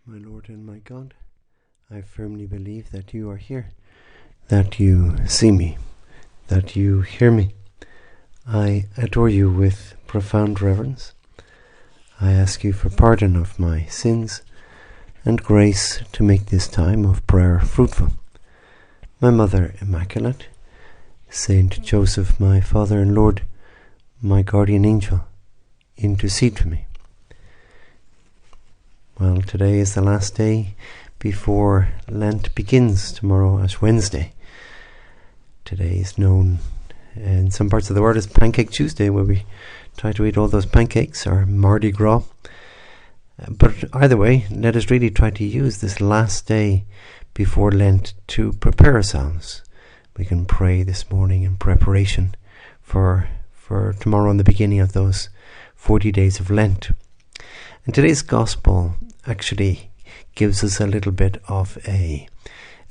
My Lord and my God, I firmly believe that you are here, that you see me, that you hear me. I adore you with profound reverence. I ask you for pardon of my sins and grace to make this time of prayer fruitful. My Mother Immaculate, Saint Joseph, my Father and Lord, my guardian angel, intercede for me. Well, today is the last day before Lent begins, tomorrow Ash Wednesday. Today is known in some parts of the world as Pancake Tuesday, where we try to eat all those pancakes, or Mardi Gras. But either way, let us really try to use this last day before Lent to prepare ourselves. We can pray this morning in preparation for tomorrow and the beginning of those 40 days of Lent. And today's Gospel actually gives us a little bit of a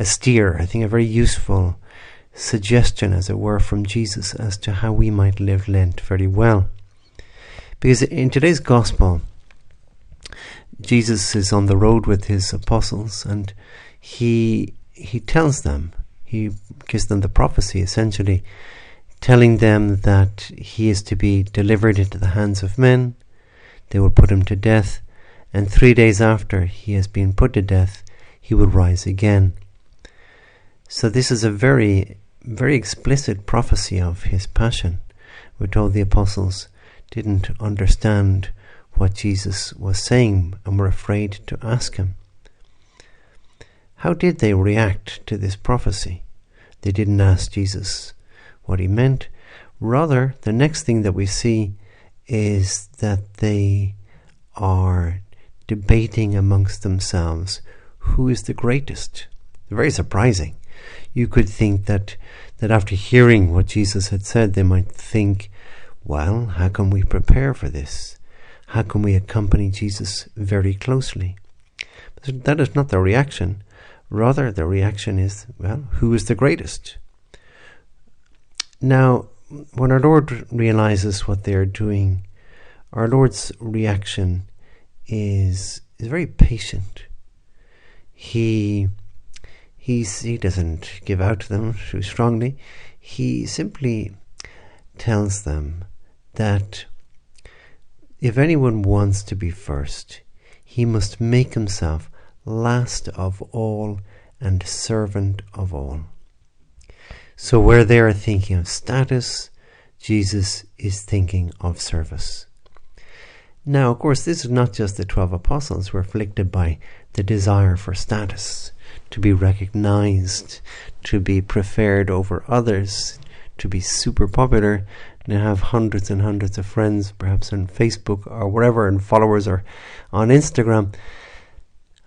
steer, I think a very useful suggestion, as it were, from Jesus as to how we might live Lent very well. Because in today's Gospel, Jesus is on the road with his apostles, and he tells them, he gives them the prophecy, essentially telling them that he is to be delivered into the hands of men. They will put him to death, and 3 days after he has been put to death, he will rise again. So this is a very, very explicit prophecy of his passion. We're told the apostles didn't understand what Jesus was saying and were afraid to ask him. How did they react to this prophecy? They didn't ask Jesus what he meant. Rather, the next thing that we see is that they are debating amongst themselves who is the greatest. Very surprising. You could think that after hearing what Jesus had said, they might think, well, how can we prepare for this? How can we accompany Jesus very closely? But that is not their reaction. Rather, their reaction is, well, who is the greatest? Now, when our Lord realizes what they are doing, our Lord's reaction is very patient. He doesn't give out to them too strongly. He simply tells them that if anyone wants to be first, he must make himself last of all and servant of all. So where they are thinking of status, Jesus is thinking of service. Now, of course, this is not just the 12 apostles who are afflicted by the desire for status, to be recognized, to be preferred over others, to be super popular, and have hundreds and hundreds of friends, perhaps on Facebook or wherever, and followers, or on Instagram.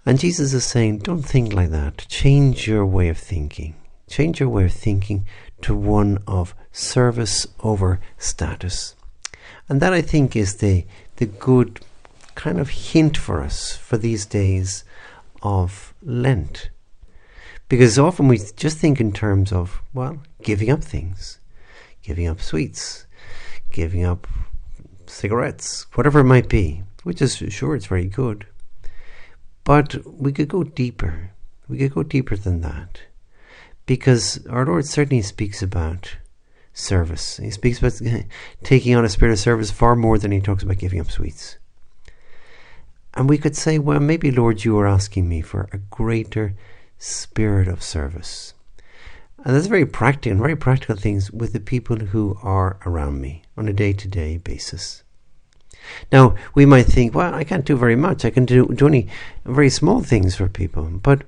And Jesus is saying, don't think like that. Change your way of thinking. Change your way of thinking to one of service over status. And that, I think, is the good kind of hint for us for these days of Lent. Because often we just think in terms of, well, giving up things, giving up sweets, giving up cigarettes, whatever it might be, which is, sure, it's very good. But we could go deeper. We could go deeper than that. Because our Lord certainly speaks about service. He speaks about taking on a spirit of service far more than he talks about giving up sweets. And we could say, well, maybe, Lord, you are asking me for a greater spirit of service. And that's very practical things with the people who are around me on a day-to-day basis. Now, we might think, well, I can't do very much. I can do only very small things for people. But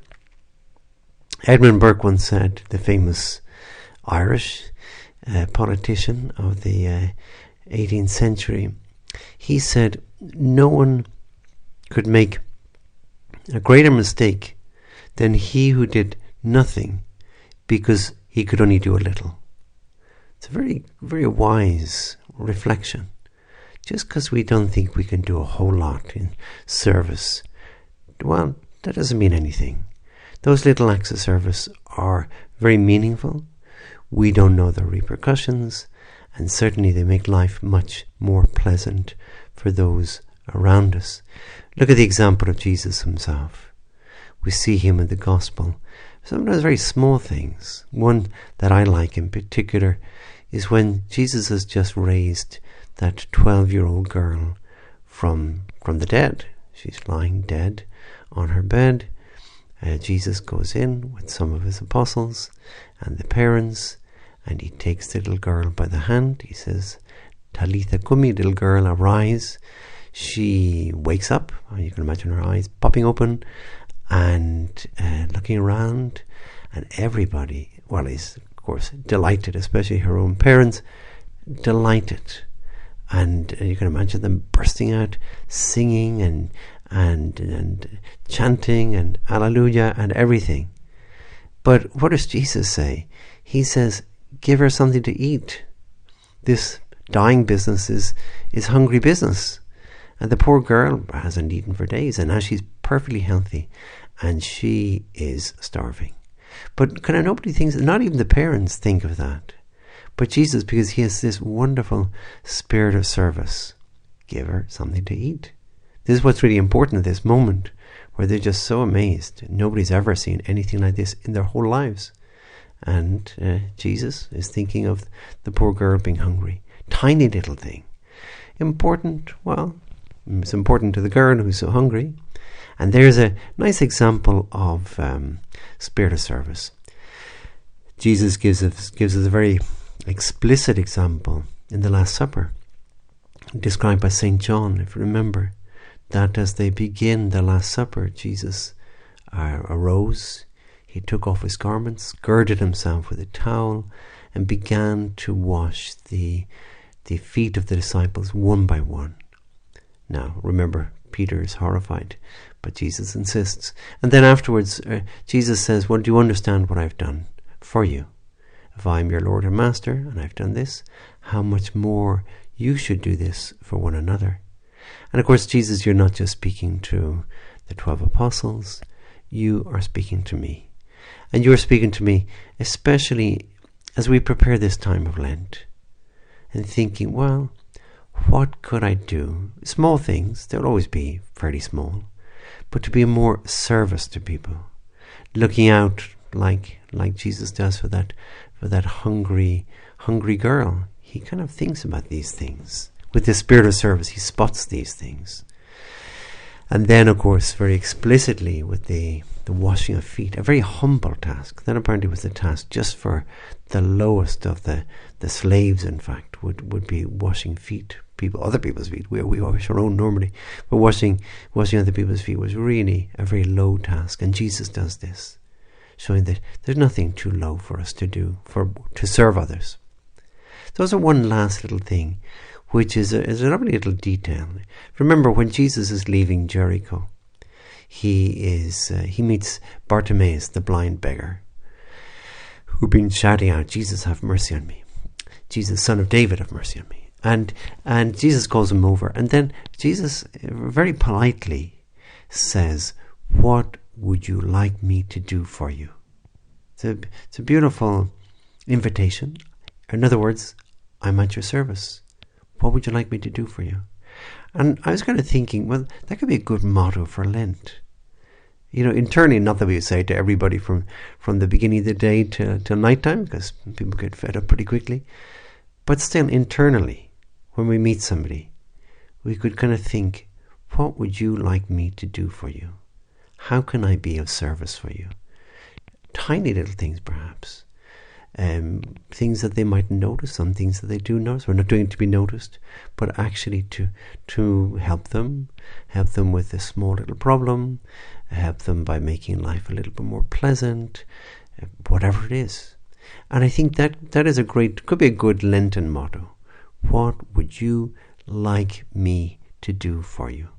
Edmund Burke once said, the famous Irish politician of the 18th century, he said, no one could make a greater mistake than he who did nothing because he could only do a little. It's a very, very wise reflection. Just because we don't think we can do a whole lot in service, well, that doesn't mean anything. Those little acts of service are very meaningful. We don't know the repercussions, and certainly they make life much more pleasant for those around us. Look at the example of Jesus himself. We see him in the gospel. Sometimes very small things. One that I like in particular is when Jesus has just raised that 12-year-old girl from the dead. She's lying dead on her bed. Jesus goes in with some of his apostles and the parents, and he takes the little girl by the hand. He says, Talitha Kumi, little girl, arise. She wakes up. You can imagine her eyes popping open and looking around, and everybody, well, is of course delighted, especially her own parents, delighted. And you can imagine them bursting out, singing and chanting and Alleluia and everything. But what does Jesus say? He says, give her something to eat. This dying business is hungry business. And the poor girl hasn't eaten for days, and now she's perfectly healthy, and she is starving. But kind of nobody thinks, not even the parents think of that. But Jesus, because he has this wonderful spirit of service, give her something to eat. This is what's really important at this moment, where they're just so amazed. Nobody's ever seen anything like this in their whole lives. And Jesus is thinking of the poor girl being hungry. Tiny little thing. Important, well, it's important to the girl who's so hungry. And there's a nice example of spirit of service. Jesus gives us a very explicit example in the Last Supper, described by St. John, if you remember, that as they begin the Last Supper, Jesus arose, he took off his garments, girded himself with a towel, and began to wash the feet of the disciples one by one. Now, remember, Peter is horrified, but Jesus insists. And then afterwards, Jesus says, well, do you understand what I've done for you? If I'm your Lord and Master, and I've done this, how much more you should do this for one another. And of course, Jesus, you're not just speaking to the 12 apostles, you are speaking to me. And you're speaking to me, especially as we prepare this time of Lent, and thinking, well, what could I do? Small things, they'll always be fairly small, but to be a more service to people, looking out like Jesus does for that hungry girl. He kind of thinks about these things. With the spirit of service, he spots these things. And then, of course, very explicitly with the washing of feet, a very humble task. That apparently was the task just for the lowest of the slaves, in fact, would be washing feet. Other people's feet. We wash our own normally, but washing other people's feet was really a very low task. And Jesus does this, showing that there's nothing too low for us to do to serve others. There's also one last little thing, which is a lovely little detail. Remember, when Jesus is leaving Jericho, he meets Bartimaeus, the blind beggar, who'd been shouting out, "Jesus, have mercy on me! Jesus, Son of David, have mercy on me!" And Jesus calls him over, and then Jesus very politely says, "What would you like me to do for you?" It's a beautiful invitation. In other words, I'm at your service. What would you like me to do for you? And I was kind of thinking, well, that could be a good motto for Lent. Internally, not that we would say it to everybody from the beginning of the day till nighttime, because people get fed up pretty quickly. But still, internally, when we meet somebody, we could kind of think, what would you like me to do for you? How can I be of service for you? Tiny little things, perhaps. Things that they might notice, some things that they do notice. We're not doing it to be noticed, but actually to help them with a small little problem, help them by making life a little bit more pleasant, whatever it is. And I think that could be a good Lenten motto. What would you like me to do for you?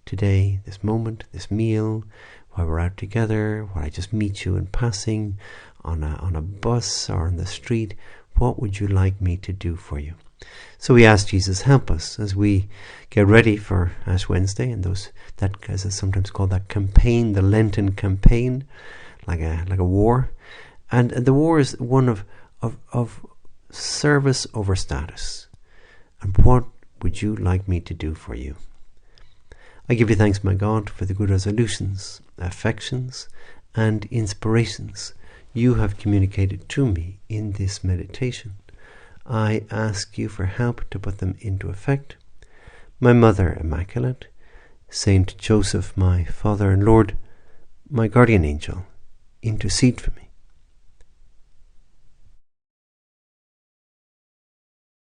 Today, this moment, this meal, while we're out together, while I just meet you in passing, on a bus or on the street, what would you like me to do for you? So we ask Jesus, help us as we get ready for Ash Wednesday and that, as I sometimes call that campaign, the Lenten campaign, like a war. And the war is one of service over status. And what would you like me to do for you? I give you thanks, my God, for the good resolutions, affections, and inspirations you have communicated to me in this meditation. I ask you for help to put them into effect. My Mother Immaculate, Saint Joseph, my Father and Lord, my guardian angel, intercede for me.